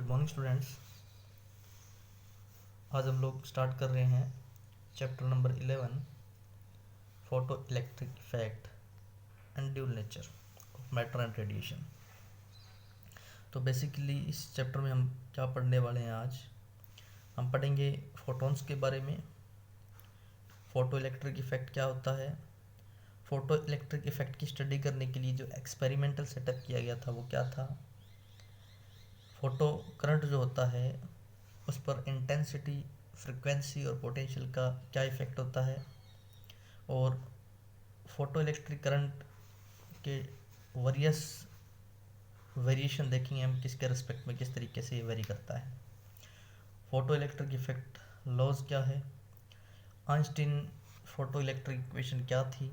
Morning students. आज हम लोग स्टार्ट कर रहे हैं chapter number 11 photo electric effect and dual nature of matter and radiation. तो बेसिकली इस चैप्टर में हम क्या पढ़ने वाले हैं? आज हम पढ़ेंगे फोटॉन्स के बारे में। फोटो इलेक्ट्रिक इफेक्ट क्या होता है, फोटो इलेक्ट्रिक इफेक्ट की स्टडी करने के लिए जो एक्सपेरिमेंटल सेटअप किया गया था वो क्या था, फोटो करंट जो होता है उस पर इंटेंसिटी, फ्रिक्वेंसी और पोटेंशियल का क्या इफ़ेक्ट होता है, और फोटो इलेक्ट्रिक करंट के वेरियस वेरिएशन देखेंगे हम किसके रिस्पेक्ट में किस तरीके से ये वेरी करता है। फोटो इलेक्ट्रिक इफेक्ट लॉज क्या है, आइंस्टीन फोटो इलेक्ट्रिक इक्वेशन क्या थी,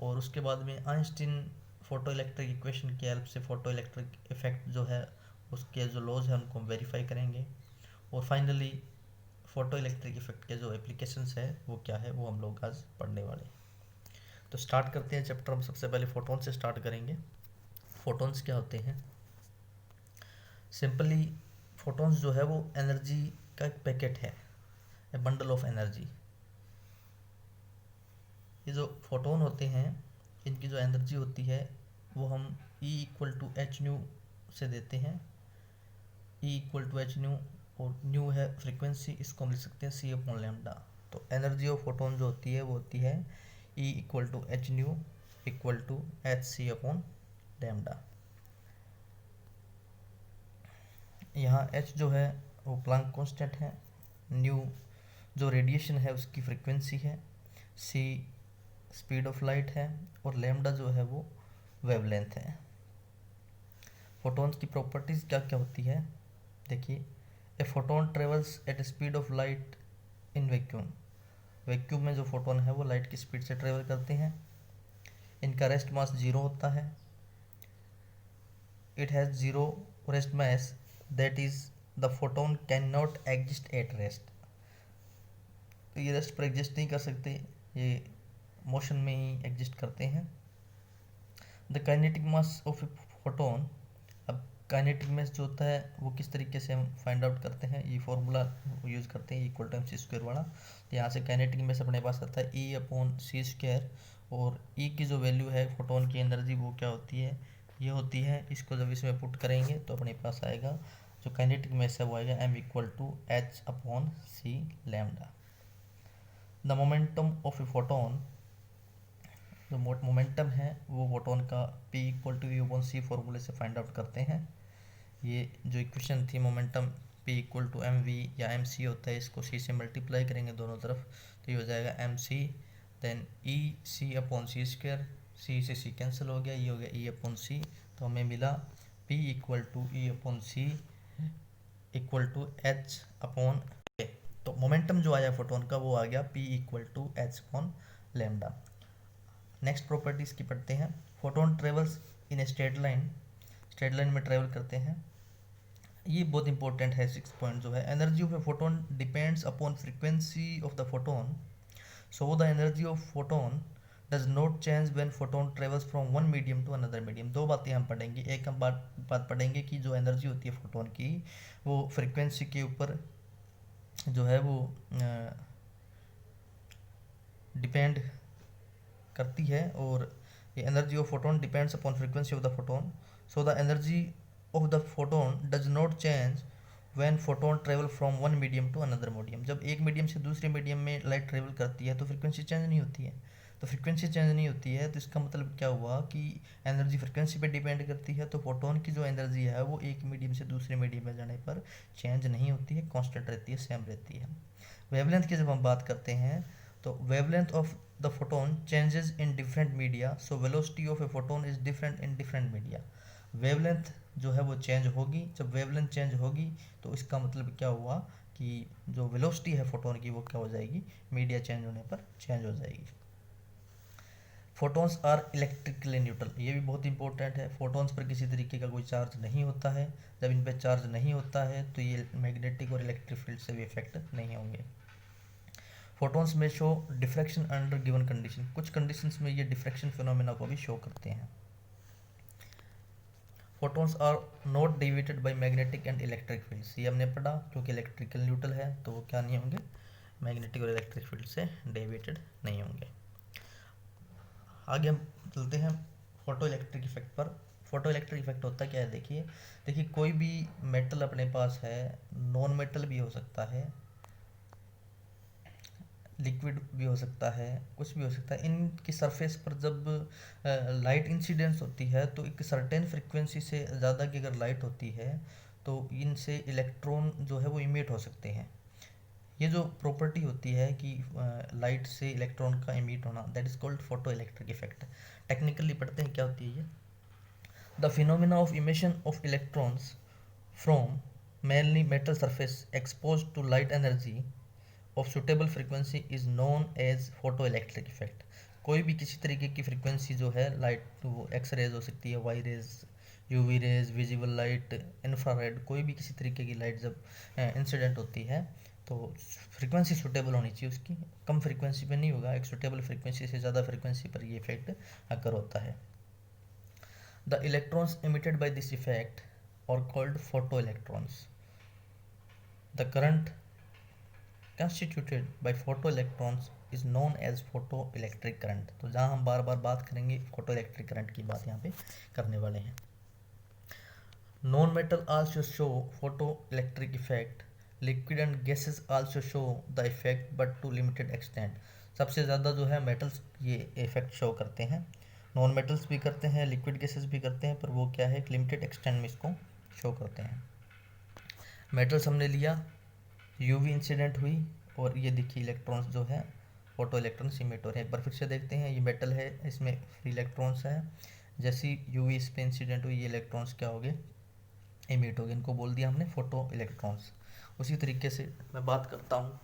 और उसके बाद में आइंस्टीन फोटो इलेक्ट्रिक इक्वेशन की हेल्प से फोटो इलेक्ट्रिक इफेक्ट जो है उसके जो लॉज है उनको वेरीफाई करेंगे, और फाइनली फोटो इलेक्ट्रिक इफेक्ट के जो एप्लीकेशंस है वो क्या है वो हम लोग आज पढ़ने वाले हैं। तो स्टार्ट करते हैं चैप्टर। हम सबसे पहले फोटोन से स्टार्ट करेंगे। फोटोन्स क्या होते हैं? सिंपली फोटोन्स जो है वो एनर्जी का एक पैकेट है, ए बंडल ऑफ एनर्जी। ये जो फोटोन होते हैं इनकी जो एनर्जी होती है वो हम E=h से देते हैं। E=h और न्यू है फ्रीक्वेंसी, इसको हम लिख सकते हैं c/λ। तो एनर्जी ऑफ फोटोन जो होती है वो होती है E=h/hc/λ। यहाँ h जो है वो प्लांक कांस्टेंट है, न्यू जो रेडिएशन है उसकी फ्रीक्वेंसी है, c स्पीड ऑफ लाइट है, और लैम्डा जो है वो वेवलेंथ है। फोटोन्स की प्रॉपर्टीज़ क्या क्या होती है देखिए। A photon travels at speed of light in vacuum. Vacuum में जो फोटोन है वो लाइट की स्पीड से ट्रेवल करते हैं। इनका रेस्ट मास 0 होता है। It has 0 rest mass, that is the photon can not exist at rest. तो ये रेस्ट पर एग्जिस्ट नहीं कर सकते, ये मोशन में ही एग्जिस्ट करते हैं। The kinetic mass of a photon. अब काइनेटिक मास जो होता है वो किस तरीके से हम फाइंड आउट करते हैं, ये फॉर्मूला यूज़ करते हैं E=mc² वाला। तो यहाँ से काइनेटिक मास अपने पास आता है E/c², और E की जो वैल्यू है फोटोन की एनर्जी वो क्या होती है, ये होती है। इसको जब इसमें पुट करेंगे तो अपने पास आएगा जो काइनेटिक मास है वो आएगा m=h/c⁴। The momentum of a photon. जो मोमेंटम है वो फोटोन का P=v/c फॉर्मूले से फाइंड आउट करते हैं। ये जो इक्वेशन थी मोमेंटम P=mv या mc होता है, इसको c से मल्टीप्लाई करेंगे दोनों तरफ तो ये हो जाएगा mc, देन E/c/c², c से c कैंसिल हो गया, ये हो गया E/c। तो हमें मिला P=E/c=h/a। तो मोमेंटम जो आया फोटोन का वो आ गया P=h/λ। नेक्स्ट प्रॉपर्टीज़ की पढ़ते हैं। Photon travels in a straight line. Straight line में ट्रेवल करते हैं, ये बहुत इंपॉर्टेंट है। 6 पॉइंट जो है, energy of a photon depends upon frequency of the photon, so the energy of photon does not change when photon travels from one medium to another medium. दो बातें हम पढ़ेंगे। एक हम बात पढ़ेंगे कि जो एनर्जी होती है फोटोन की वो फ्रीक्वेंसी के ऊपर जो है वो डिपेंड करती है, और ये energy of photon depends upon frequency of the photon, so the energy of the photon does not change when photon travel from one medium to another medium. जब एक मीडियम से दूसरे मीडियम में लाइट ट्रेवल करती है तो frequency change नहीं होती है। तो फ्रीक्वेंसी चेंज नहीं होती है तो इसका मतलब क्या हुआ कि एनर्जी फ्रीक्वेंसी पे डिपेंड करती है। तो फोटोन की जो एनर्जी है वो एक मीडियम से दूसरे मीडियम में जाने पर चेंज नहीं होती है, कांस्टेंट रहती है, सेम रहती है। वेवलेंथ की जब हम बात करते हैं तो wavelength of the photon changes in different media, so velocity of a photon is different in different media. Wavelength जो है वो चेंज होगी। जब वेवलेंथ चेंज होगी तो इसका मतलब क्या हुआ कि जो वेलोसिटी है फोटोन की वो क्या हो जाएगी, मीडिया चेंज होने पर चेंज हो जाएगी। फोटोन्स आर इलेक्ट्रिकली न्यूट्रल, ये भी बहुत इंपॉर्टेंट है। फोटोन्स पर किसी तरीके का कोई चार्ज नहीं होता है। जब इन पर चार्ज नहीं होता है तो ये मैग्नेटिक और इलेक्ट्रिक फील्ड से भी इफेक्ट नहीं होंगे। फोटोन्स में show diffraction under given condition, कुछ कंडीशंस में ये डिफ्रैक्शन फिनोमेना को भी शो करते हैं। Photons are not deviated by magnetic and electric fields, ये हमने पढ़ा, क्योंकि इलेक्ट्रिकल न्यूट्रल है तो वो क्या नहीं होंगे, मैग्नेटिक और इलेक्ट्रिक फील्ड से डेविएटेड नहीं होंगे। आगे हम चलते हैं फोटो इलेक्ट्रिक इफेक्ट पर। फोटो इलेक्ट्रिक इफेक्ट होता क्या है, देखिए देखिए कोई भी मेटल अपने पास है, नॉन मेटल भी हो सकता है, लिक्विड भी हो सकता है, कुछ भी हो सकता है, इनकी सरफेस पर जब लाइट इंसिडेंस होती है तो एक सर्टेन फ्रिक्वेंसी से ज़्यादा की अगर लाइट होती है तो इनसे इलेक्ट्रॉन जो है वो इमिट हो सकते हैं। ये जो प्रॉपर्टी होती है कि लाइट से इलेक्ट्रॉन का इमिट होना, that is called photo electric effect. Technically पढ़ते हैं क्या होती है ये। The phenomena of emission of electrons from mainly metal surface exposed to light energy of suitable frequency is known as photoelectric effect। कोई भी किसी तरीके की फ्रीक्वेंसी जो है लाइट, वो एक्स रेज हो सकती है, Y rays, UV rays, visible light, infrared, कोई भी किसी तरीके की लाइट जब इंसिडेंट होती है तो फ्रीक्वेंसी सूटेबल होनी चाहिए उसकी, कम फ्रीक्वेंसी पे नहीं होगा, एक सूटेबल फ्रीक्वेंसी से ज़्यादा फ्रीक्वेंसी पर ये इफेक्ट अकर होता है। The electrons emitted by this effect are called photoelectrons। The current constituted by photoelectrons is known as photoelectric current। तो जहाँ हम बार बार बात करेंगे photoelectric current की बात यहाँ पे करने वाले हैं। Non metal also show photoelectric effect। Liquid and gases also show the effect but to limited extent। सबसे ज़्यादा जो है मेटल्स ये इफेक्ट शो करते हैं, नॉन मेटल्स भी करते हैं, लिक्विड गैसेस भी करते हैं, पर वो क्या है, एक लिमिटेड एक्सटेंट में इसको शो करते हैं। मेटल्स हमने लिया, यूवी इंसिडेंट हुई, और ये देखिए इलेक्ट्रॉन्स जो है फोटो इलेक्ट्रॉन्स इमिट हो रहे हैं। एक बार फिर से देखते हैं, ये मेटल है, इसमें फ्री इलेक्ट्रॉन्स है, जैसी यूवी इस पे इंसिडेंट हुई ये इलेक्ट्रॉन्स क्या हो गए, इमिट हो गए, इनको बोल दिया हमने फोटो इलेक्ट्रॉन्स। उसी तरीके से मैं बात करता हूँ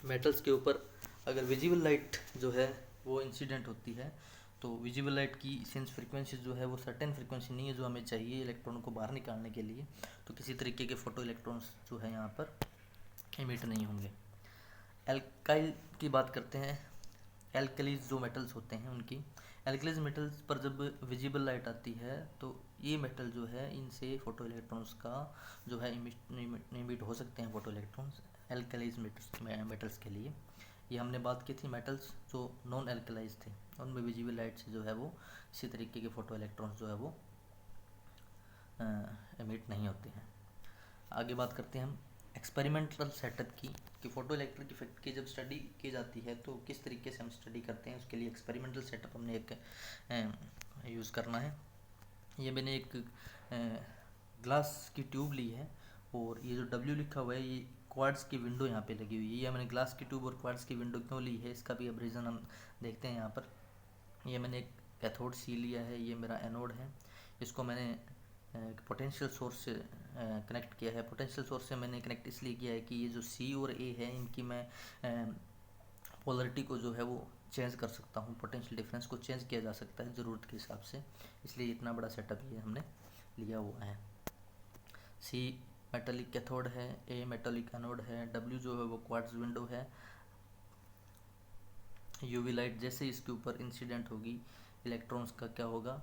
मेटल्स के ऊपर। अगर विजिबल लाइट जो है वो इंसिडेंट होती है तो विजिबल लाइट की सेंस फ्रीक्वेंसी जो है वो सर्टेन फ्रीक्वेंसी नहीं है जो हमें चाहिए इलेक्ट्रॉन को बाहर निकालने के लिए, तो किसी तरीके के फोटो इलेक्ट्रॉन्स जो है यहाँ पर इमिट नहीं होंगे। एल्काइल की बात करते हैं। एल्कलीज जो मेटल्स होते हैं उनकी, एल्कलीज मेटल्स पर जब विजिबल लाइट आती है तो ये मेटल जो है इनसे फोटो इलेक्ट्रॉन्स का जो है इमिट हो सकते हैं फोटो इलेक्ट्रॉन्स एल्कलीज मेटल्स के लिए। ये हमने बात की थी मेटल्स जो नॉन एल्कलाइज थे, उनमें विजिबल लाइट से जो है वो इसी तरीके के फोटो इलेक्ट्रॉन्स जो है वो इमिट नहीं होते हैं। आगे बात करते हैं हम एक्सपेरिमेंटल सेटअप की, कि फोटो इलेक्ट्रिक इफेक्ट की जब स्टडी की जाती है तो किस तरीके से हम स्टडी करते हैं, उसके लिए एक्सपेरिमेंटल सेटअप हमने एक यूज़ करना है। ये मैंने एक ग्लास की ट्यूब ली है, और ये जो डब्ल्यू लिखा हुआ है ये क्वार्ट्ज की विंडो यहाँ पे लगी हुई है। ये मैंने ग्लास की ट्यूब और क्वार्ट्ज की विंडो क्यों ली है इसका भी अब रीज़न हम देखते हैं यहाँ पर। ये मैंने एक कैथोड सी लिया है, ये मेरा एनोड है, इसको मैंने पोटेंशियल सोर्स से कनेक्ट किया है। पोटेंशियल सोर्स से मैंने कनेक्ट इसलिए किया है कि ये जो सी और ए है इनकी मैं पोलरिटी को जो है वो चेंज कर सकता हूँ, पोटेंशियल डिफरेंस को चेंज किया जा सकता है ज़रूरत के हिसाब से, इसलिए इतना बड़ा सेटअप ये हमने लिया हुआ है। सी मेटालिक कैथोड है, ए मेटालिक एनोड है, डब्ल्यू जो है वो क्वार्ट्ज विंडो है। यूवी लाइट जैसे इसके ऊपर इंसिडेंट होगी इलेक्ट्रॉन्स का क्या होगा,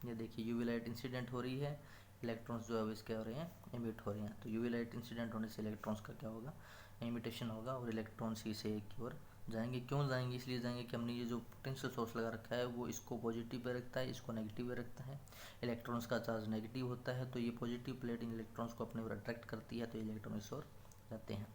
ये देखिए यूवी लाइट इंसिडेंट हो रही है, इलेक्ट्रॉन्स जो है वो इसके हो रहे हैं इमिट हो रहे हैं। तो यूवी लाइट इंसिडेंट होने से इलेक्ट्रॉन्स का क्या होगा, इमिटेशन होगा, और इलेक्ट्रॉन्स ही से एक की ओर जाएंगे। क्यों जाएंगे, इसलिए जाएंगे कि हमने ये जो पोटेंशियल सोर्स लगा रखा है वो इसको पॉजिटिव पे रखता है, इसको नेगेटिव पे रखता है। इलेक्ट्रॉन्स का चार्ज नेगेटिव होता है तो ये पॉजिटिव प्लेट इन इलेक्ट्रॉन्स को अपने ओर अट्रैक्ट करती है, तो इलेक्ट्रॉन इस ओर जाते हैं।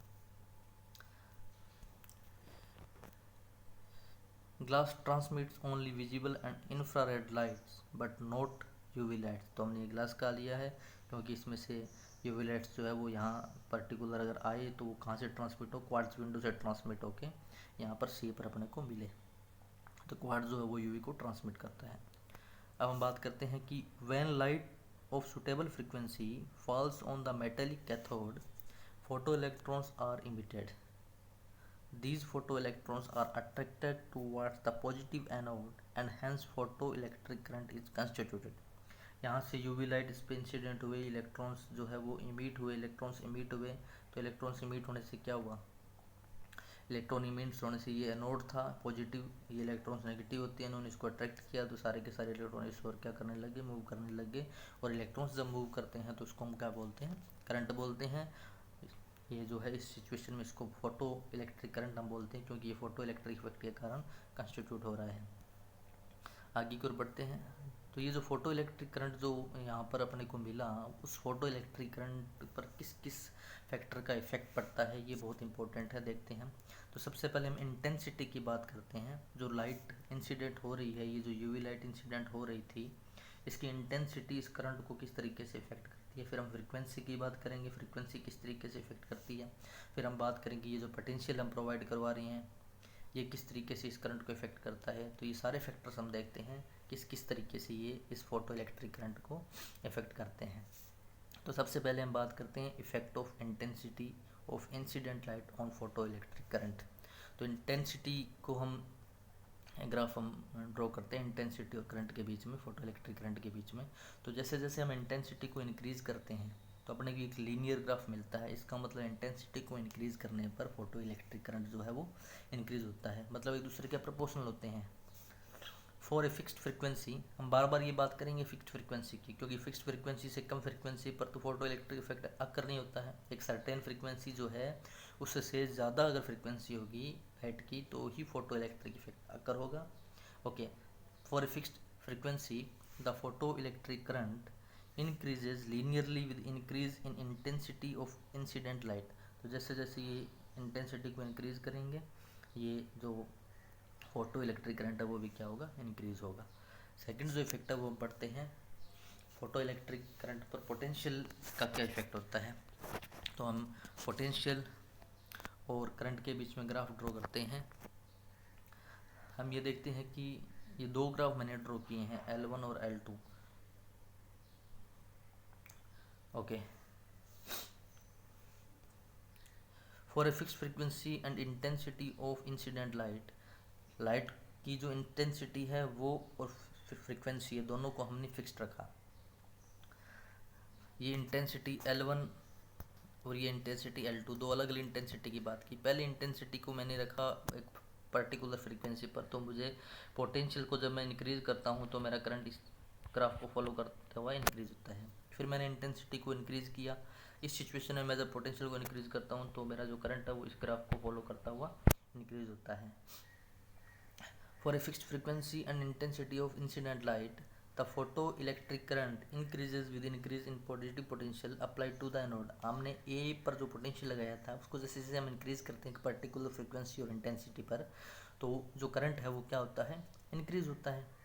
Glass transmits only visible and infrared lights but not UV lights. तो हमने ये ग्लास का लिया है क्योंकि इसमें से यूवी लाइट्स जो है वो यहाँ पर्टिकुलर अगर आए तो वो कहाँ से ट्रांसमिट हो, क्वार्ट्ज विंडो से ट्रांसमिट होके यहाँ पर सी पर अपने को मिले, तो क्वार्ट्ज जो है वो यूवी को ट्रांसमिट करता है। अब हम बात करते हैं कि when light of suitable frequency falls on the metallic cathode photo electrons are emitted. These photoelectrons are attracted towards the positive anode and hence photoelectric current is constituted। यहाँ से यूवी लाइट इस पे इंसिडेंट हुए, electrons जो है वो emit हुए, electrons emit हुए, तो इलेक्ट्रॉन्स इमिट होने से क्या हुआ, इलेक्ट्रॉन इमिट होने से ये एनोड था पॉजिटिव, ये इलेक्ट्रॉन्स नेगेटिव होते हैं, इन्होंने इसको अट्रैक्ट किया तो सारे के सारे इलेक्ट्रॉन इस ओर क्या करने लगे, मूव करने लगे। और इलेक्ट्रॉन्स जब मूव करते हैं तो उसको हम क्या बोलते हैं, करंट बोलते हैं। ये जो है इस सिचुएशन में इसको फोटो इलेक्ट्रिक करंट हम बोलते हैं, क्योंकि ये फोटो इलेक्ट्रिक इफेक्ट के कारण कंस्टिट्यूट हो रहा है। आगे की ओर बढ़ते हैं। तो ये जो फोटो इलेक्ट्रिक करंट जो यहाँ पर अपने को मिला, उस फोटो इलेक्ट्रिक करंट पर किस किस फैक्टर का इफेक्ट पड़ता है, ये बहुत इंपॉर्टेंट है, देखते हैं। तो सबसे पहले हम इंटेंसिटी की बात करते हैं। जो लाइट इंसिडेंट हो रही है, ये जो यूवी लाइट इंसिडेंट हो रही थी, इसकी इंटेंसिटी इस करंट को किस तरीके से इफेक्ट करती है। फिर हम फ्रीक्वेंसी की बात करेंगे, फ्रीक्वेंसी किस तरीके से इफेक्ट करती है। फिर हम बात करेंगे ये जो पोटेंशियल हम प्रोवाइड करवा रहे हैं, ये किस तरीके से इस करंट को इफेक्ट करता है। तो ये सारे फैक्टर्स हम देखते हैं किस किस तरीके से ये इस फोटो इलेक्ट्रिक करंट को इफेक्ट करते हैं। तो सबसे पहले हम बात करते हैं effect of intensity of incident light on photo electric current. तो इंटेंसिटी को हम ग्राफ हम ड्रॉ करते हैं इंटेंसिटी और करंट के बीच में, फोटो इलेक्ट्रिक करंट के बीच में। तो जैसे जैसे हम इंटेंसिटी को इंक्रीज़ करते हैं तो अपने को एक लीनियर ग्राफ मिलता है। इसका मतलब इंटेंसिटी को इंक्रीज़ करने पर फोटो इलेक्ट्रिक करंट जो है वो इंक्रीज़ होता है, मतलब एक दूसरे के प्रोपोर्शनल होते हैं। फॉर ए फिक्स्ड फ्रीक्वेंसी, हम बार बार ये बात करेंगे फिक्स्ड फ्रीक्वेंसी की, क्योंकि फिक्स्ड फ्रीक्वेंसी से कम फ्रीक्वेंसी पर तो फोटो इलेक्ट्रिक इफेक्ट अकर नहीं होता है। एक सर्टेन फ्रीक्वेंसी जो है उससे ज़्यादा अगर फ्रीक्वेंसी होगी लाइट की तो ही फोटो इलेक्ट्रिक इफेक्ट अकर होगा। Okay, for a fixed frequency the photo electric current increases linearly with increase in intensity of incident light। तो जैसे जैसे ये इंटेंसिटी को इंक्रीज करेंगे, ये जो फोटो इलेक्ट्रिक करंट है वो भी क्या होगा, इंक्रीज होगा। सेकंड जो इफेक्ट है वो पढ़ते हैं, फोटो इलेक्ट्रिक करंट पर पोटेंशियल का क्या इफेक्ट होता है। तो हम पोटेंशियल और करंट के बीच में ग्राफ ड्रॉ करते हैं। हम ये देखते हैं कि ये दो ग्राफ मैंने ड्रॉ किए हैं, L1 और L2। Okay, for a fix frequency and intensity of incident light, light की जो इंटेंसिटी है वो और फ्रीक्वेंसी है दोनों को हमने फिक्स्ड रखा। ये इंटेंसिटी L1 और ये इंटेंसिटी L2, दो अलग अलग इंटेंसिटी की बात की। पहले इंटेंसिटी को मैंने रखा एक पर्टिकुलर फ्रीक्वेंसी पर, तो मुझे पोटेंशियल को जब मैं इंक्रीज़ करता हूँ तो मेरा करंट इस ग्राफ को फॉलो करते हुआ इंक्रीज़ होता है। फिर मैंने इंटेंसिटी को इंक्रीज़ किया, इस सिचुएशन में मैं जब पोटेंशियल को इंक्रीज़ करता हूँ तो मेरा जो करंट है वो इस ग्राफ को फॉलो करता हुआ इंक्रीज़ होता है। For a fixed frequency and intensity of incident light the photo electric current increases with increase in positive potential applied to the anode. हमने ए पर जो पोटेंशियल लगाया था उसको जैसे जैसे हम इंक्रीज करते हैं पर्टिकुलर फ्रीक्वेंसी और इंटेंसिटी पर, तो जो करंट है वो क्या होता है, इंक्रीज होता है।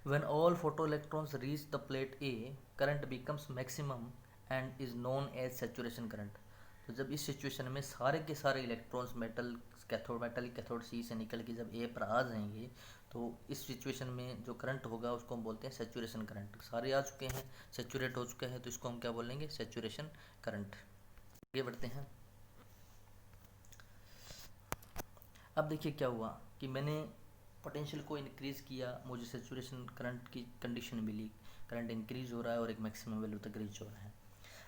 When all photoelectrons reach the plate A, current becomes maximum and is known as saturation current। तो जब इस सिचुएशन में सारे के सारे इलेक्ट्रॉन्स मेटालिक कैथोड सी से निकल के जब ए पर आ जाएंगे तो इस सिचुएशन में जो करंट होगा उसको हम बोलते हैं सैचुरेशन करंट। सारे आ चुके हैं, सैचुरेट हो चुके हैं, तो इसको हम क्या बोलेंगे, सैचुरेशन करंट। आगे बढ़ते हैं। अब देखिए क्या हुआ कि मैंने पोटेंशियल को इंक्रीज़ किया, मुझे सैचुरेशन करंट की कंडीशन मिली, करंट इंक्रीज़ हो रहा है और एक मैक्सिमम वैल्यू तक रीच हो रहा है।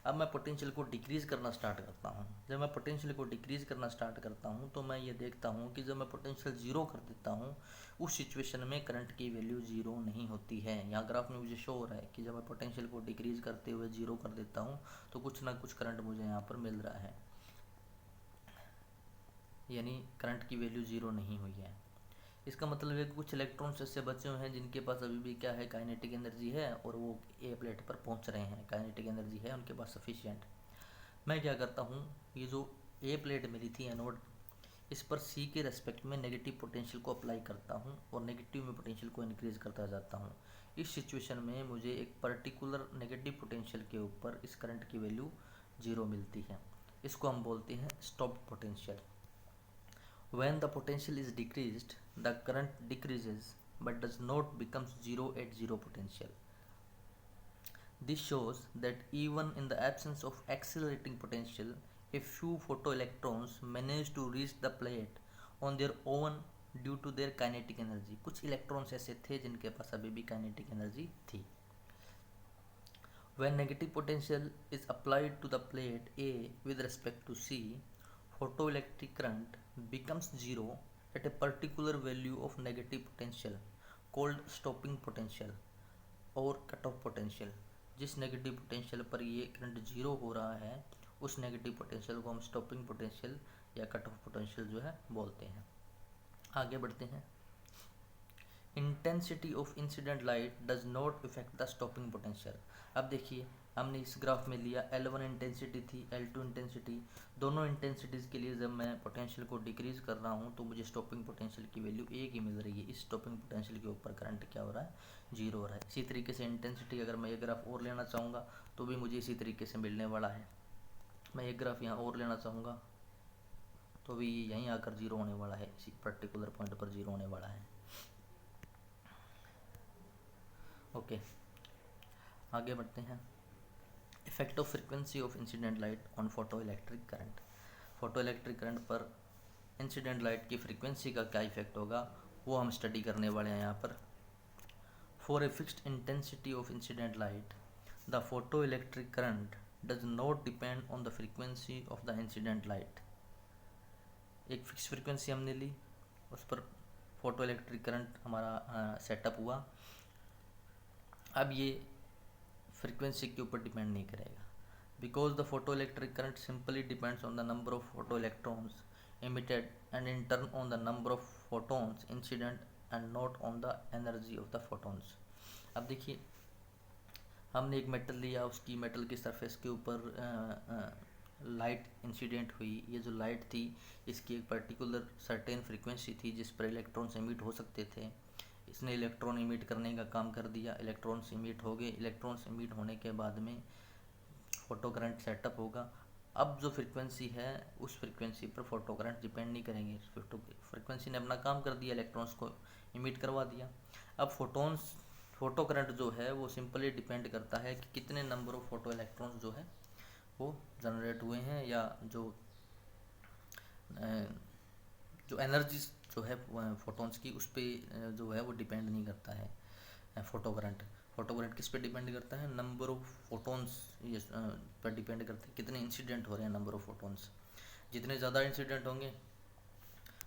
अब मैं पोटेंशियल को डिक्रीज़ करना स्टार्ट करता हूँ। जब मैं पोटेंशियल को डिक्रीज़ करना स्टार्ट करता हूँ तो मैं ये देखता हूँ कि जब मैं पोटेंशियल ज़ीरो कर देता हूँ उस सिचुएशन में करंट की वैल्यू ज़ीरो नहीं होती है। यहाँ ग्राफ में मुझे शो हो रहा है कि जब मैं पोटेंशियल को डिक्रीज़ करते हुए ज़ीरो कर देता हूँ तो कुछ ना कुछ करंट मुझे यहाँ पर मिल रहा है, यानी करंट की वैल्यू ज़ीरो नहीं हुई है। इसका मतलब है कि कुछ इलेक्ट्रॉन्स ऐसे बचे हुए हैं जिनके पास अभी भी क्या है, काइनेटिक एनर्जी है और वो ए प्लेट पर पहुंच रहे हैं, काइनेटिक एनर्जी है उनके पास सफिशिएंट। मैं क्या करता हूँ, ये जो ए प्लेट मिली थी एनोड, इस पर सी के रेस्पेक्ट में नेगेटिव पोटेंशियल को अप्लाई करता हूँ और नेगेटिव में पोटेंशियल को इंक्रीज़ करता जाता हूँ। इस सिचुएशन में मुझे एक पर्टिकुलर नेगेटिव पोटेंशियल के ऊपर इस करंट की वैल्यू ज़ीरो मिलती है। इसको हम बोलते हैं stopped potential. When the potential is decreased, the current decreases but does not becomes zero at zero potential. This shows that even in the absence of accelerating potential, a few photoelectrons manage to reach the plate on their own due to their kinetic energy। कुछ electrons ऐसे थे जिनके पास अभी भी kinetic energy थी। When negative potential is applied to the plate A with respect to C, photoelectric current becomes zero at a particular value of negative potential called stopping potential और cut off potential. जिस negative potential पर ये current zero हो रहा है उस negative potential को हम स्टॉपिंग पोटेंशियल या कट ऑफ पोटेंशियल जो है बोलते हैं। आगे बढ़ते हैं। Intensity of incident light does not effect the stopping potential. अब देखिए हमने इस ग्राफ में लिया L1 इंटेंसिटी थी, L2 इंटेंसिटी, दोनों इंटेंसिटीज़ के लिए जब मैं पोटेंशियल को डिक्रीज कर रहा हूँ तो मुझे स्टॉपिंग पोटेंशियल की वैल्यू एक ही मिल रही है। इस स्टॉपिंग पोटेंशियल के ऊपर करंट क्या हो रहा है, जीरो हो रहा है। इसी तरीके से इंटेंसिटी अगर मैं ये ग्राफ और लेना चाहूँगा तो भी मुझे इसी तरीके से मिलने वाला है। मैं एक ग्राफ यहाँ और लेना चाहूँगा तो भी यहीं आकर जीरो होने वाला है, इसी पर्टिकुलर पॉइंट पर जीरो होने वाला है। ओके आगे बढ़ते हैं। Effect of frequency of incident light on photo electric current. Photo electric current पर इंसिडेंट लाइट की फ्रीक्वेंसी का क्या इफेक्ट होगा वो हम स्टडी करने वाले हैं यहाँ पर। For a fixed intensity of incident light the photo electric current does not depend on the frequency of the incident light. एक फिक्स फ्रीक्वेंसी हमने ली, उस पर फोटो इलेक्ट्रिक करंट हमारा सेटअप हुआ। अब ये फ्रीक्वेंसी के ऊपर डिपेंड नहीं करेगा, because the photo electric current simply depends on the number of photo electrons emitted and in turn on the number of photons incident and not on the energy of the photons। अब देखिए हमने एक metal लिया, उसकी metal की surface के ऊपर light incident हुई। ये जो लाइट थी इसकी एक पर्टिकुलर सर्टेन फ्रीक्वेंसी थी जिस पर इलेक्ट्रॉन्स इमिट हो सकते थे। इसने इलेक्ट्रॉन इमिट करने का काम कर दिया, इलेक्ट्रॉन्स इमिट हो गए। इलेक्ट्रॉन्स इमिट होने के बाद में फोटो करंट सेटअप होगा। अब जो फ्रीक्वेंसी है उस फ्रीक्वेंसी पर फोटो करंट डिपेंड नहीं करेंगे। फ्रीक्वेंसी ने अपना काम कर दिया, इलेक्ट्रॉन्स को इमिट करवा दिया। अब फोटो करंट जो है वो सिंपली डिपेंड करता है कि कितने नंबर ऑफ फोटो इलेक्ट्रॉन्स जो है वो जनरेट हुए हैं, या जो एनर्जी जो है फोटोन्स की उस पर जो है वो डिपेंड नहीं करता है। फोटो करंट किस पे डिपेंड करता है, नंबर ऑफ फोटोन्स पर डिपेंड करता है, कितने इंसिडेंट हो रहे हैं नंबर ऑफ फोटोन्स। जितने ज़्यादा इंसिडेंट होंगे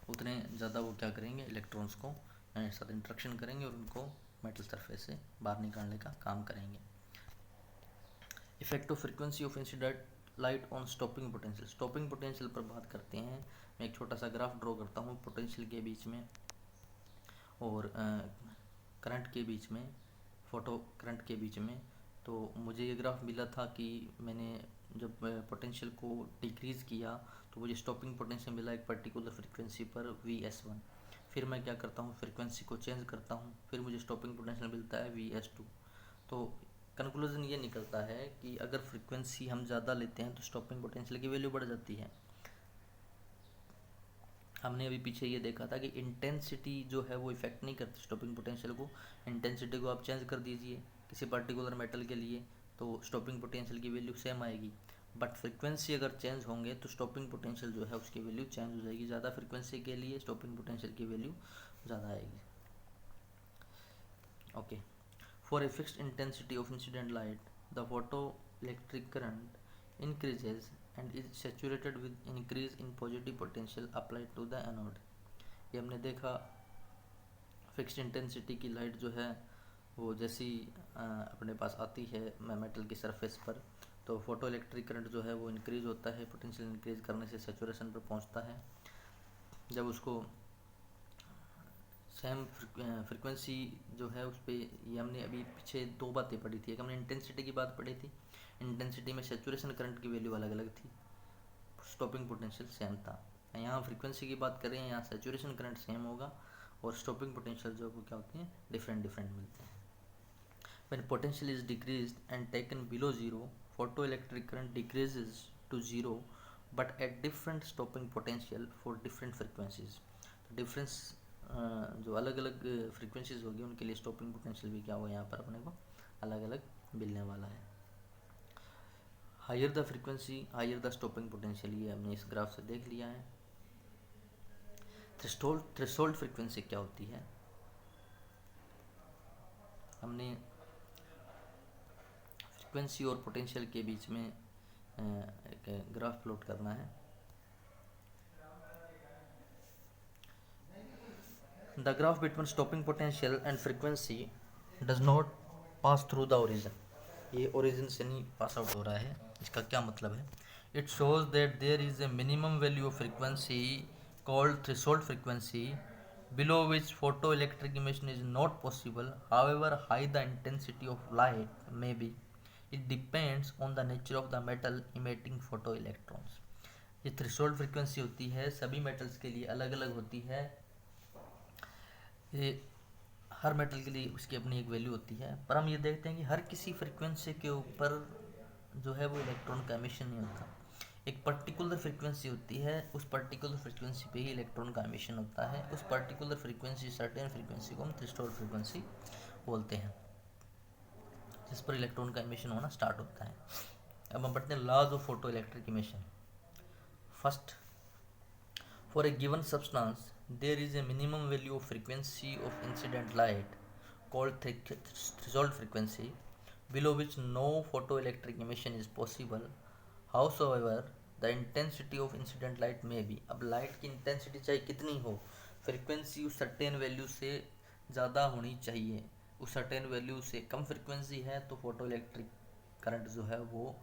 उतने ज़्यादा वो क्या करेंगे, इलेक्ट्रॉन्स को साथ इंट्रैक्शन करेंगे और उनको मेटल सरफेस से बाहर निकालने का काम करेंगे। Effect of frequency of incident light on stopping potential. Stopping potential पर बात करते हैं। मैं एक छोटा सा ग्राफ ड्रॉ करता हूँ पोटेंशियल के बीच में और करंट के बीच में, फोटो करंट के बीच में। तो मुझे ये ग्राफ मिला था कि मैंने जब पोटेंशियल को डिक्रीज़ किया तो मुझे स्टॉपिंग पोटेंशियल मिला एक पर्टिकुलर फ्रीक्वेंसी पर Vs1। फिर मैं क्या करता हूँ, फ्रीक्वेंसी को चेंज करता हूँ, फिर मुझे स्टॉपिंग पोटेंशियल मिलता है Vs2। तो कंक्लूजन ये निकलता है कि अगर फ्रीक्वेंसी हम ज़्यादा लेते हैं तो स्टॉपिंग पोटेंशियल की वैल्यू बढ़ जाती है। हमने अभी पीछे ये देखा था कि इंटेंसिटी जो है वो इफेक्ट नहीं करती स्टॉपिंग पोटेंशियल को। इंटेंसिटी को आप चेंज कर दीजिए किसी पर्टिकुलर मेटल के लिए तो स्टॉपिंग पोटेंशियल की वैल्यू सेम आएगी। बट फ्रीक्वेंसी अगर चेंज होंगे तो स्टॉपिंग पोटेंशियल जो है उसकी वैल्यू चेंज हो जाएगी। ज़्यादा फ्रीक्वेंसी के लिए स्टॉपिंग पोटेंशियल की वैल्यू ज़्यादा आएगी। Okay, for a fixed intensity of incident light the photo electric current increases and is saturated with increase in positive potential applied to the anode। ये हमने देखा फिक्स्ड इंटेंसिटी की light जो है वो जैसी अपने पास आती है मेटल की सरफेस पर तो फोटो इलेक्ट्रिक करंट जो है वो इंक्रीज होता है। पोटेंशियल इंक्रीज करने से सेचुरेशन पर पहुंचता है। जब उसको सेम फ्रीक्वेंसी जो है उस पर, ये हमने अभी पीछे दो बातें पढ़ी थी। एक हमने इंटेंसिटी की बात पढ़ी थी, इंटेंसिटी में सेचुरेशन करंट की वैल्यू अलग अलग थी, स्टॉपिंग पोटेंशियल सेम था। यहाँ फ्रीक्वेंसी की बात करें, यहाँ सेचुरेशन करंट सेम होगा और स्टॉपिंग पोटेंशियल जो वो क्या होती है, डिफरेंट मिलते हैं। When potential is decreased and taken below zero, photoelectric current decreases to zero, but at different stopping potential for different frequencies। तो डिफरेंस जो अलग अलग फ्रीक्वेंसीज होगी उनके लिए स्टॉपिंग पोटेंशियल भी क्या होगा, यहाँ पर अपने को अलग अलग मिलने वाला है। Higher the frequency higher the stopping potential, ये हमने इस ग्राफ से देख लिया है। थ्रेशोल्ड फ्रीक्वेंसी क्या होती है, हमने फ्रीक्वेंसी और पोटेंशियल के बीच में एक ग्राफ प्लॉट करना है। The graph between stopping potential and frequency does not pass through the origin. ये ओरिजिन से नहीं पास आउट हो रहा है। इसका क्या मतलब है? It shows that there is a minimum value of frequency called threshold frequency below which photoelectric emission is not possible, however high the intensity of light may be. It depends on the nature of the metal emitting photoelectrons. ये threshold frequency होती है, सभी metals के लिए अलग अलग होती है। ये हर मेटल के लिए उसकी अपनी एक वैल्यू होती है, पर हम ये देखते हैं कि हर किसी फ्रीक्वेंसी के ऊपर जो है वो इलेक्ट्रॉन का एमिशन नहीं होता। एक पर्टिकुलर फ्रीक्वेंसी होती है, उस पर्टिकुलर फ्रीक्वेंसी पे ही इलेक्ट्रॉन का एमिशन होता है। उस पर्टिकुलर फ्रीक्वेंसी, सर्टेन फ्रीक्वेंसी को हम थ्रेशोल्ड फ्रीक्वेंसी बोलते हैं, जिस पर इलेक्ट्रॉन का एमिशन होना स्टार्ट होता है। अब हम पढ़ते हैं laws of photo electric emission. First, for a given substance there is a minimum value of frequency of incident light called threshold frequency below which no photoelectric emission is possible, howsoever the intensity of incident light may be. अब light की intensity चाहे कितनी हो, frequency उस certain value से ज़्यादा होनी चाहिए। उस सर्टेन वैल्यू से कम फ्रीक्वेंसी है तो फोटो इलेक्ट्रिक करंट जो है वो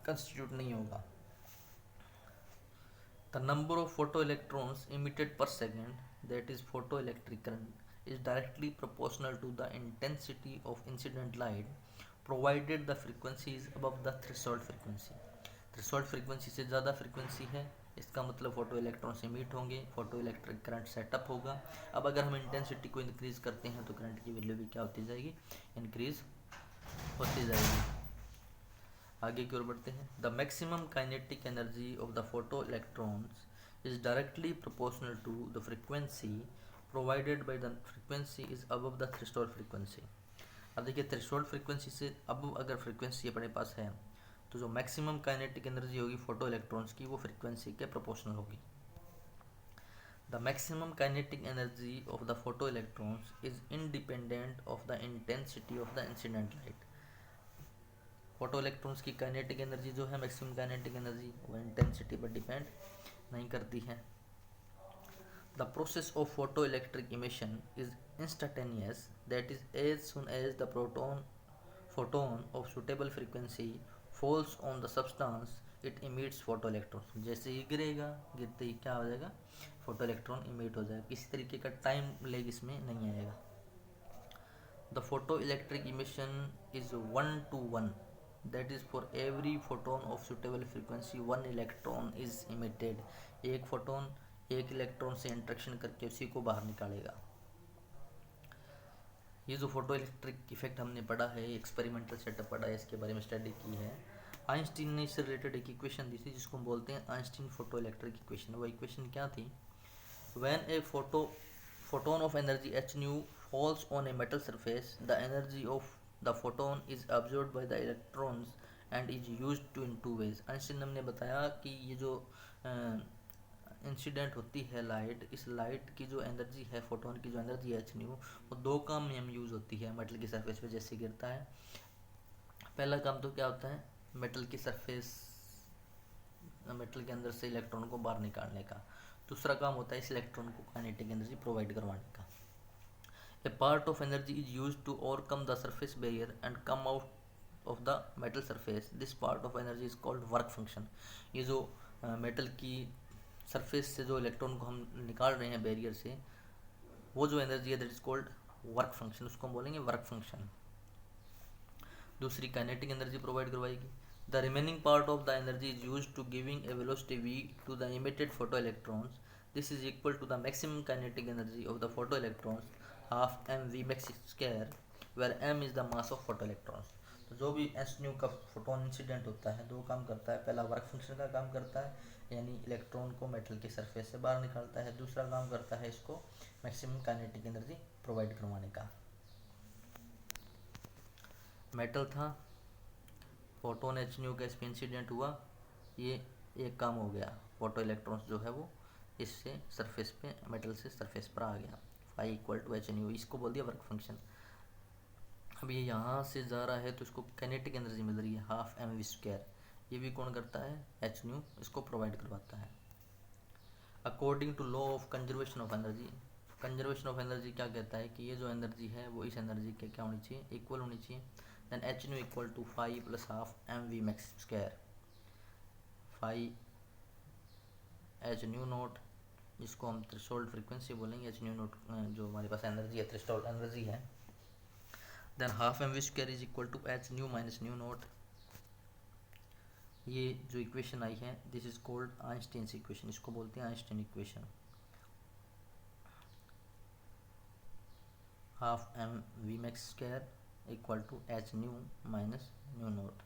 कंस्टिट्यूट नहीं होगा। The number of photoelectrons emitted per second, that is photoelectric current, is directly proportional to the intensity of incident light provided the frequency is above the threshold frequency. Threshold frequency से ज़्यादा frequency है, इसका मतलब photo electrons emit होंगे, photo electric current setup होगा। अब अगर हम इंटेंसिटी को इंक्रीज करते हैं तो करंट की वैल्यू भी क्या होती जाएगी? इंक्रीज होती जाएगी। आगे की ओर बढ़ते हैं। The maximum kinetic energy of the photo electrons is directly proportional to the frequency provided by the frequency is above the threshold frequency. अब देखिए, थ्रेशोल्ड फ्रीक्वेंसी से अब अगर फ्रीक्वेंसी अपने पास है तो जो मैक्सिमम काइनेटिक एनर्जी होगी फोटो इलेक्ट्रॉन्स की वो फ्रीक्वेंसी के प्रोपोर्शनल होगी। The maximum kinetic energy of the photo electrons is independent of the intensity of the incident light. Photo electrons की काइनेटिक एनर्जी जो है, मैक्सिमम काइनेटिक एनर्जी, वो intensity पर डिपेंड नहीं करती है। The process of photo electric emission is instantaneous, that is as soon as the photon of suitable frequency falls on the substance it emits photo electron. जैसे ही गिरेगा, गिरते ही क्या हो जाएगा? फोटो इलेक्ट्रॉन इमिट हो जाएगा। किसी तरीके का टाइम लेग इसमें नहीं आएगा। The photo electric emission is 1:1, that is for every photon of suitable frequency one electron is emitted। एक फोटोन एक इलेक्ट्रॉन से इंटरेक्शन करके उसी को बाहर निकालेगा। ये जो फोटो इलेक्ट्रिक इफेक्ट हमने पढ़ा है, एक्सपेरिमेंटल सेटअप पढ़ा है, इसके बारे में स्टडी की है। आइंस्टीन ने इससे रिलेटेड एक इक्वेशन दी थी जिसको हम बोलते हैं आइंस्टीन फोटो इलेक्ट्रिक इक्वेशन। वो इक्वेशन क्या थी? When A photon of energy h nu falls on a metal surface, the energy of the photon is absorbed by the electrons and is used to in two ways। Einstein ने हमने बताया कि ये जो incident होती है light, इस light की जो एनर्जी है, फोटोन की जो एनर्जी है एच न्यू, वो दो काम में हम यूज़ होती है मेटल की सरफेस पे जैसे गिरता है। पहला काम तो क्या होता है? मेटल की सरफेस, मेटल के अंदर से इलेक्ट्रॉन को बाहर निकालने का। दूसरा काम होता है इस इलेक्ट्रॉन को काइनेटिक एनर्जी प्रोवाइड करवाने का। A part of energy is used to overcome the surface barrier and come out of the metal surface. This part of energy is called work function. ये जो मेटल की surface से जो electron को हम निकाल रहे हैं बैरियर से, वो जो एनर्जी है that is called work function, उसको हम बोलेंगे वर्क फंक्शन। दूसरी काइनेटिक एनर्जी प्रोवाइड करवाएगी। The remaining part of the energy is used to giving a velocity v to the emitted photoelectrons. This is equal to the maximum kinetic energy of the photoelectrons, half mv max square, where m is the mass of photoelectrons। तो जो भी S new का photon incident होता है, दो काम करता है। पहला वर्क फंक्शन का काम करता है, यानी इलेक्ट्रॉन को मेटल की सरफेस से बाहर निकालता है। दूसरा काम करता है इसको मैक्सिमम काइनेटिक एनर्जी प्रोवाइड करवाने का। मेटल था, फोटोन एच न्यू का इस पर इंसिडेंट हुआ, ये एक काम हो गया। फोटो इलेक्ट्रॉन्स जो है वो इससे सरफेस पे, मेटल से सरफेस पर आ गया। Phi equal to H nu, इसको बोल दिया वर्क फंक्शन। अब ये यहाँ से जा रहा है तो इसको काइनेटिक एनर्जी मिल रही है हाफ एम वी स्क्वायर। ये भी कौन करता है? एच न्यू इसको प्रोवाइड करवाता है। According to law of conservation of energy, conservation of energy क्या कहता है कि ये जो एनर्जी है वो इस एनर्जी के क्या होनी चाहिए, इक्वल होनी चाहिए। Then H nu equal to 5 + ½ mv max square, 5 H nu naught, जिसको हम थ्रेशोल्ड फ्रीक्वेंसी बोलेंगे, एच न्यू नोट जो हमारे पास एनर्जी है, थ्रेशोल्ड एनर्जी है। Then ½ mv square is equal to H nu minus new naught. ये जो इक्वेशन आई है this is called Einstein's equation, इसको बोलते हैं Einstein equation. ½ mv max square equal to H nu minus new note.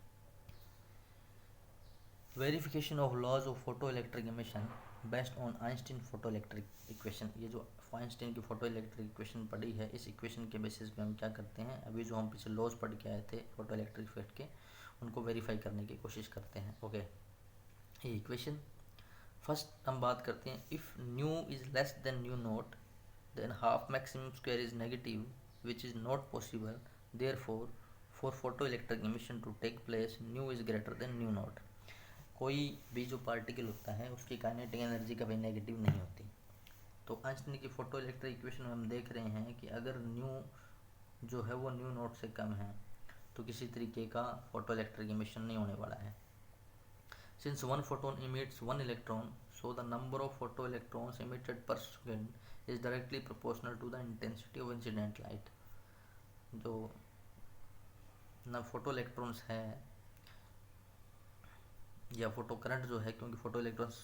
Verification of laws of photo electric emission based on Einstein photoelectric equation. ये जो Einstein की photo electric equation पढ़ी है, इस equation के बेसिस पे हम क्या करते हैं, अभी जो हम पीछे लॉज पढ़ के आए थे फोटो इलेक्ट्रिक इफेक्ट के, उनको वेरीफाई करने की कोशिश करते हैं। ओके, ये इक्वेशन फर्स्ट हम बात करते हैं। If new is less than new note then half maximum square is negative, which is not possible. Therefore, for photoelectric emission to take place, nu is greater than nu naught. कोई भी जो particle होता है उसकी kinetic energy कभी negative नहीं होती। तो आइंस्टीन की फोटो इलेक्ट्रिक इक्वेशन में हम देख रहे हैं कि अगर न्यू जो है वो न्यू नोट से कम है तो किसी तरीके का फोटो इलेक्ट्रिक इमिशन नहीं होने वाला है। Since one photon emits one electron, so the number of photoelectrons emitted per second is directly proportional to the intensity of incident light. जो ना फोटो इलेक्ट्रॉन्स है या फोटो करंट जो है, क्योंकि फोटो इलेक्ट्रॉन्स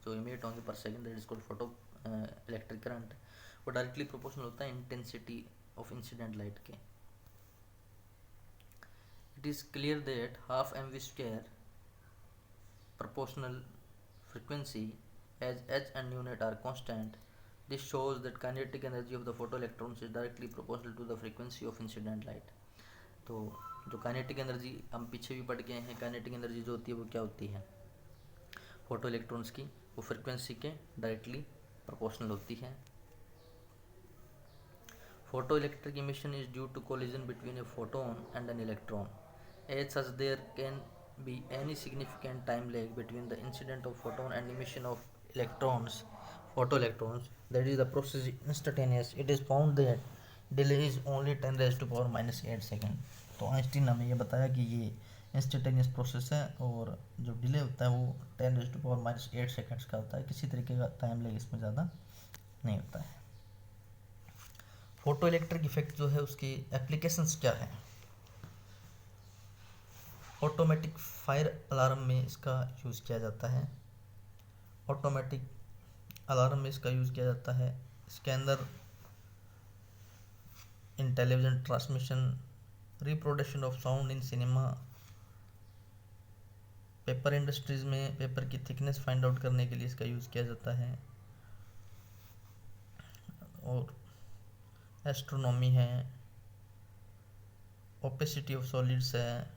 जो इमिट होंगे पर second that is called photo electric current, वो डायरेक्टली प्रोपोर्शनल होता है इंटेंसिटी ऑफ इंसिडेंट लाइट के। It is clear that ½ mv square proportional frequency as h and nu net are constant. This shows that kinetic energy of the photoelectrons is directly proportional to the frequency of incident light. तो जो kinetic energy हम पीछे भी पढ़ गए हैं, kinetic energy जो होती है वो क्या होती है फोटो इलेक्ट्रॉन्स की, वो फ्रिक्वेंसी के डायरेक्टली प्रोपोर्शनल होती है। Photo electric emission is due to collision between a photon and an electron. As such there can be any significant time lag between the incident of photon and emission of electrons, photoelectrons, that is the process is instantaneous. It is found that delay is only 10⁻⁻8 second. तो Einstein ने हमें ये बताया कि ये instantaneous process है और जो डिले होता है वो 10⁻⁻8 सेकेंड्स का होता है, किसी तरीके का टाइम लेग इसमें ज़्यादा नहीं होता है। फोटो इलेक्ट्रिक इफेक्ट जो है उसकी एप्लीकेशंस क्या है। ऑटोमेटिक फायर अलार्म में इसका यूज़ किया जाता है, ऑटोमेटिक अलार्म में इसका यूज़ किया जाता है। इसके अंदर intelligent transmission, reproduction of sound in cinema, paper industries में पेपर की थिकनेस फाइंड आउट करने के लिए इसका यूज़ किया जाता है, और एस्ट्रोनॉमी है, ओपेसिटी ऑफ सॉलिड्स है,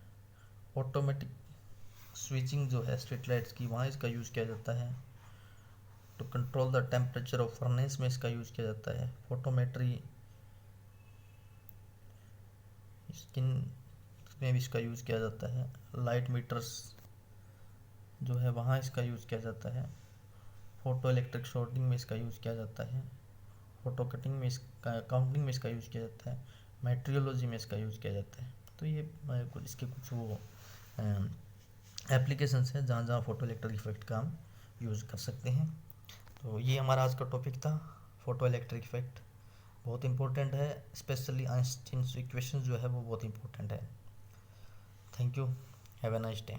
ऑटोमेटिक स्विचिंग जो है स्ट्रीट लाइट्स की, वहाँ इसका यूज़ किया जाता है। To control the temperature of furnace में इसका यूज़ किया जाता है। फोटोमेट्री स्किन में भी इसका यूज़ किया जाता है। लाइट मीटर्स जो है वहाँ इसका यूज़ किया जाता है। फोटो इलेक्ट्रिक शॉर्टिंग में इसका यूज़ किया जाता है। फोटो कटिंग में इसका, काउंटिंग में इसका यूज़ किया जाता है। मेट्रियोलॉजी में इसका यूज़ किया जाता है। तो ये इसके कुछ वो एप्लीकेशंस है जहाँ जहाँ फोटो इलेक्ट्रिक इफेक्ट का हम यूज़ कर सकते हैं। तो ये हमारा आज का टॉपिक था, फोटो इलेक्ट्रिक इफेक्ट बहुत इंपॉर्टेंट है, स्पेशली आइंस्टीन इक्वेशन जो है वो बहुत इंपॉर्टेंट है। Thank you, have a nice day.